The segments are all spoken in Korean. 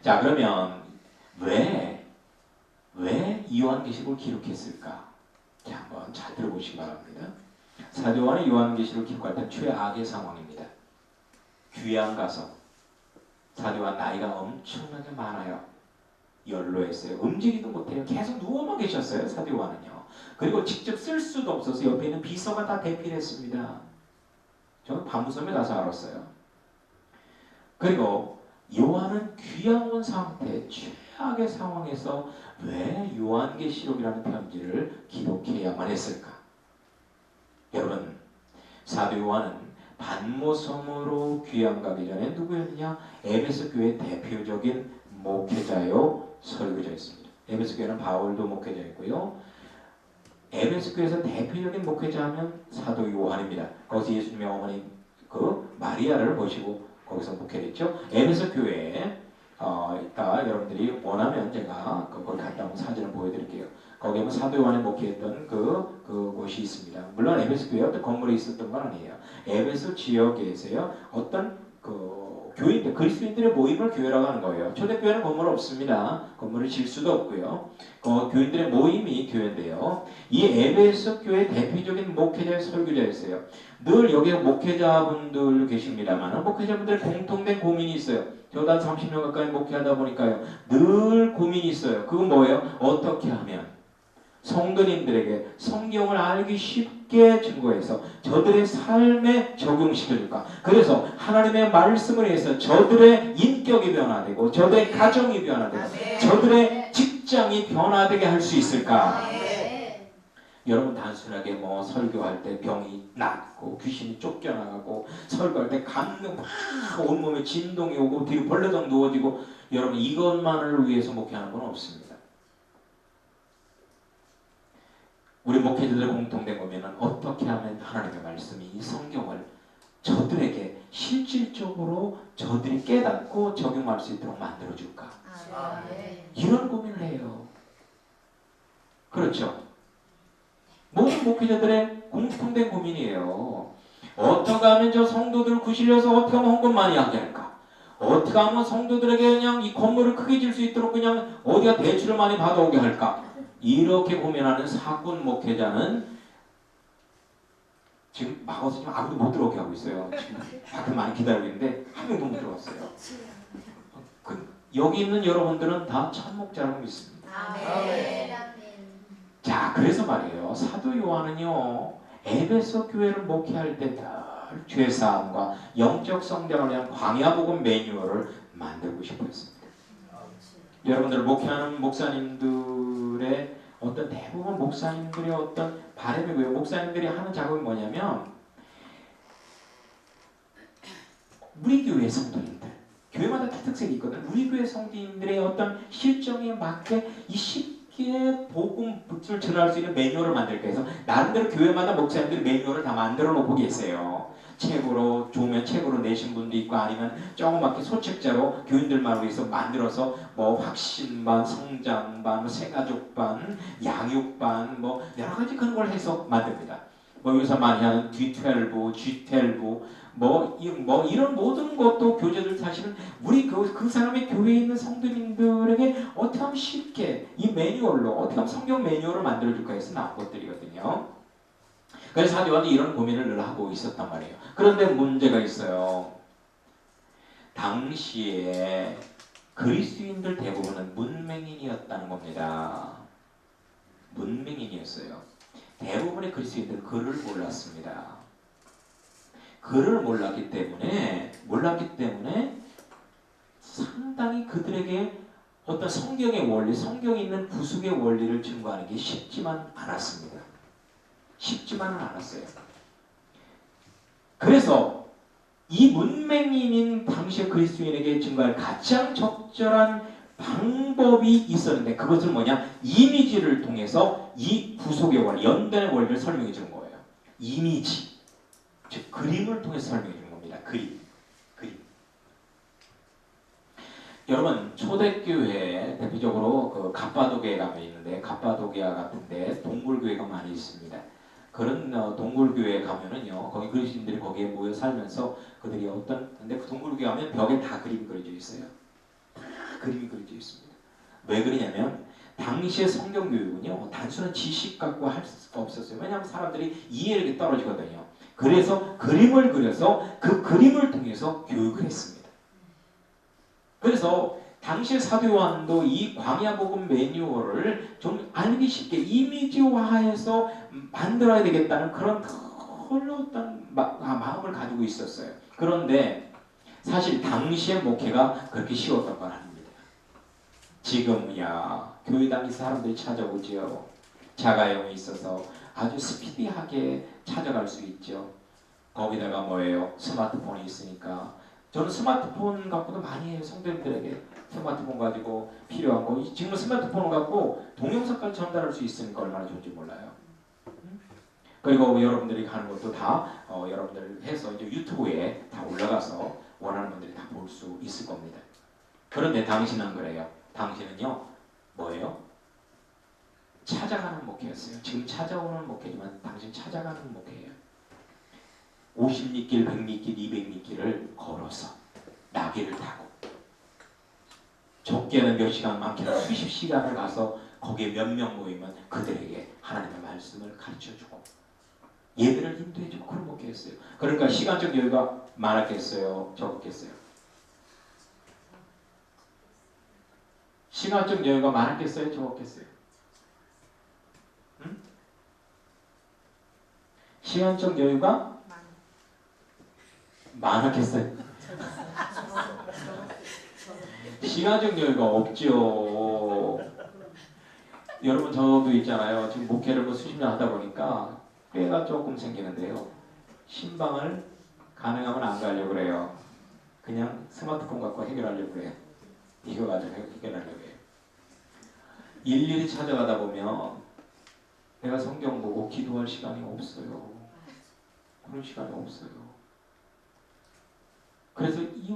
자, 그러면 왜 요한계시록을 기록했을까? 자, 한번 잘 들어보시기 바랍니다. 사도 요한이 요한계시록을 기록할 때 최악의 상황입니다. 귀양 가서 사도 요한 나이가 엄청나게 많아요. 연로했어요. 움직이도 못해요. 계속 누워만 계셨어요. 사도 요한은요. 그리고 직접 쓸 수도 없어서 옆에 있는 비서가 다 대필했습니다. 저는 밤무섬에 가서 알았어요. 그리고 요한은 귀양 온 상태, 최악의 상황에서 왜 요한계시록이라는 편지를 기록해야만 했을까? 여러분, 사도 요한은 반모섬으로 귀양 가기 전에 누구였느냐? 에베소 교회의 대표적인 목회자요, 설교자였습니다. 에베소 교회는 바울도 목회자였고요. 에베소 교회에서 대표적인 목회자하면 사도 요한입니다. 거기서 예수님의 어머니 그 마리아를 모시고 거기서 목회했죠. 에베소 교회에 이따 여러분들이 원하면 제가 그걸 갔다 온 사진을 보여드릴게요. 거기에 뭐 사도 요한이 목회했던 그 곳이 있습니다. 물론 에베소 교회에 어떤 건물이 있었던 건 아니에요. 에베소 지역에서요 어떤 교인들, 그리스도인들의 모임을 교회라고 하는 거예요. 초대교회는 건물 없습니다. 건물을 질 수도 없고요. 교인들의 모임이 교회인데요. 이 에베소 교회 대표적인 목회자의 설교자였어요. 늘 여기에 목회자분들 계십니다만 목회자분들의 공통된 고민이 있어요. 저도 한 30년 가까이 목회하다 보니까요. 늘 고민이 있어요. 그건 뭐예요? 어떻게 하면 성도님들에게 성경을 알기 쉽게 증거해서 저들의 삶에 적용시켜줄까? 그래서 하나님의 말씀을 위해서 저들의 인격이 변화되고 저들의 가정이 변화되고 저들의 직장이 변화되게 할 수 있을까? 여러분 단순하게 뭐 설교할 때 병이 낫고 귀신이 쫓겨나가고 설교할 때 감명 막 온몸에 진동이 오고 뒤로 벌레덩 누워지고 여러분 이것만을 위해서 목회하는 건 없습니다. 우리 목회자들의 공통된 고민은 어떻게 하면 하나님의 말씀이 이 성경을 저들에게 실질적으로 저들이 깨닫고 적용할 수 있도록 만들어줄까? 이런 고민을 해요. 그렇죠? 모든 목회자들의 공통된 고민이에요. 어떻게 하면 저 성도들을 구실려서 어떻게 하면 헌금 많이 하게 할까? 어떻게 하면 성도들에게 그냥 이 건물을 크게 질 수 있도록 그냥 어디가 대출을 많이 받아오게 할까? 이렇게 고민하는 사꾼 목회자는 지금 막아서 지금 아무도 못 들어오게 하고 있어요. 지금 다들 많이 기다리고 있는데 한 명도 못 들어왔어요. 여기 있는 여러분들은 다 천목자라고 믿습니다. 자, 그래서 말이에요. 사도 요한은요, 에베소 교회를 목회할 때 늘 죄사함과 영적 성장을 위한 광야복음 매뉴얼을 만들고 싶어 했습니다. 여러분들 목회하는 목사님들의 어떤 대부분 목사님들의 어떤 바람이 뭐예요? 목사님들이 하는 작업이 뭐냐면 우리 교회 성도님들, 교회마다 다 특색이 있거든. 우리 교회 성도님들의 어떤 실정에 맞게 이 쉽게 복음을 전할 수 있는 매뉴얼을 만들까 해서 나름대로 교회마다 목사님들이 매뉴얼을 다 만들어 놓고 계세요. 책으로 좋으면 책으로 내신 분도 있고 아니면 조그맣게 소책자로 교인들만 위해서 만들어서 뭐 확신반, 성장반, 새가족반, 양육반 뭐 여러 가지 그런 걸 해서 만듭니다. 뭐 여기서 많이 하는 D12, G12 뭐 이런 모든 것도 교재들 사실은 우리 그 사람의 교회에 있는 성도님들에게 어떻게 하면 쉽게 이 매뉴얼로 어떻게 하면 성경 매뉴얼을 만들어줄까 해서 나온 것들이거든요. 그래서 사도 요한이 이런 고민을 늘 하고 있었단 말이에요. 그런데 문제가 있어요. 당시에 그리스도인들 대부분은 문맹인이었다는 겁니다. 문맹인이었어요. 대부분의 그리스도인들은 글을 몰랐습니다. 글을 몰랐기 때문에 상당히 그들에게 어떤 성경의 원리, 성경에 있는 구속의 원리를 증거하는 게 쉽지만 않았습니다. 쉽지만은 않았어요. 그래서 이 문맹인인 당시의 그리스도인에게 증거할 가장 적절한 방법이 있었는데 그것은 뭐냐? 이미지를 통해서 이 구속의 원리, 연단의 원리를 설명해 주는 거예요. 이미지, 즉 그림을 통해서 설명해 주는 겁니다. 그림. 여러분 초대교회 대표적으로 그 갑바도게에 가면 있는데 갑바도게아 같은데 동굴교회가 많이 있습니다. 그런 동굴교회에 가면은요, 거기 그리스도인들이 거기에 모여 살면서 그들이 근데 그 동굴교회 가면 벽에 다 그림이 그려져 있어요. 다 그림이 그려져 있습니다. 왜 그러냐면 당시의 성경 교육은요 단순한 지식 갖고 할 수가 없었어요. 왜냐하면 사람들이 이해력이 떨어지거든요. 그래서 그림을 그려서 그 그림을 통해서 교육을 했습니다. 그래서 당시의 사도 요한도 이 광야복음 매뉴얼을 좀 알기 쉽게 이미지화해서 만들어야 되겠다는 그런 큰 어떤 마음을 가지고 있었어요. 그런데 사실 당시의 목회가 그렇게 쉬웠던 건 아닙니다. 지금야 교회 다니는 사람들이 찾아오지요. 자가용이 있어서 아주 스피디하게 찾아갈 수 있죠. 거기다가 뭐예요? 스마트폰이 있으니까. 저는 스마트폰 갖고도 많이 해요. 성도님들에게 스마트폰 가지고 필요한 거. 지금 스마트폰을 갖고 동영상까지 전달할 수 있으니까 얼마나 좋은지 몰라요. 그리고 여러분들이 가는 것도 다 여러분들 해서 이제 유튜브에 다 올라가서 원하는 분들이 다 볼 수 있을 겁니다. 그런데 당신은 그래요. 당신은요 뭐예요? 찾아가는 목회였어요. 지금 찾아오는 목회지만 당신 찾아가는 목회예요. 50리길, 100리길, 200리길을 걸어서 나귀를 타고 적게는 몇 시간, 많게는 수십 시간을 가서 거기에 몇 명 모이면 그들에게 하나님의 말씀을 가르쳐주고 예배를 인도해주고 그런 목회였어요. 그러니까 시간적 여유가 많았겠어요? 적었겠어요? 시간적 여유가 많았겠어요? 적었겠어요? 응? 시간적 여유가 많았겠어요? 시간적 여유가 없죠. 여러분 저도 있잖아요. 지금 목회를 뭐 수십 년 하다 보니까 꾀가 조금 생기는데요. 신방을 가능하면 안 가려고 그래요. 그냥 스마트폰 갖고 해결하려고 그래요. 이거 가지고 해결하려고 해요. 일일이 찾아가다 보면 내가 성경 보고 기도할 시간이 없어요. 그런 시간이 없어요. 그래서 이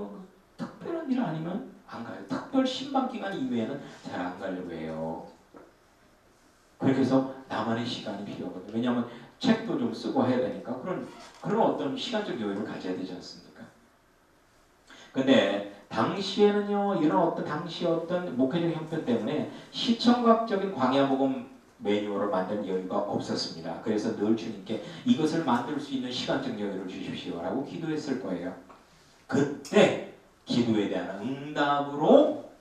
특별한 일 아니면 안 가요. 특별 신방 기간 이외에는 잘 안 가려고 해요. 그렇게 해서 나만의 시간이 필요하거든요. 왜냐하면 책도 좀 쓰고 해야 되니까 그런 어떤 시간적 여유를 가져야 되지 않습니까? 근데 당시에는요 이런 어떤 당시 어떤 목회적 형편 때문에 시청각적인 광야복음 매뉴얼을 만들 여유가 없었습니다. 그래서 늘 주님께 이것을 만들 수 있는 시간적 여유를 주십시오라고 기도했을 거예요. 그때 기도에 대한 응답으로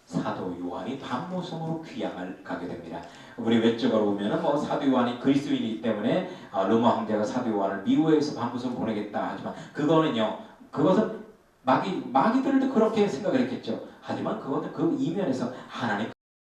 사도 요한이 반모성으로 귀향을 가게 됩니다. 우리 외적으로 보면은 뭐 사도 요한이 그리스도인이기 때문에 로마 황제가 사도 요한을 미국에서 반모성 보내겠다 하지만 그것은 마귀들도 그렇게 생각을 했겠죠. 하지만 그것은 그 이면에서 하나님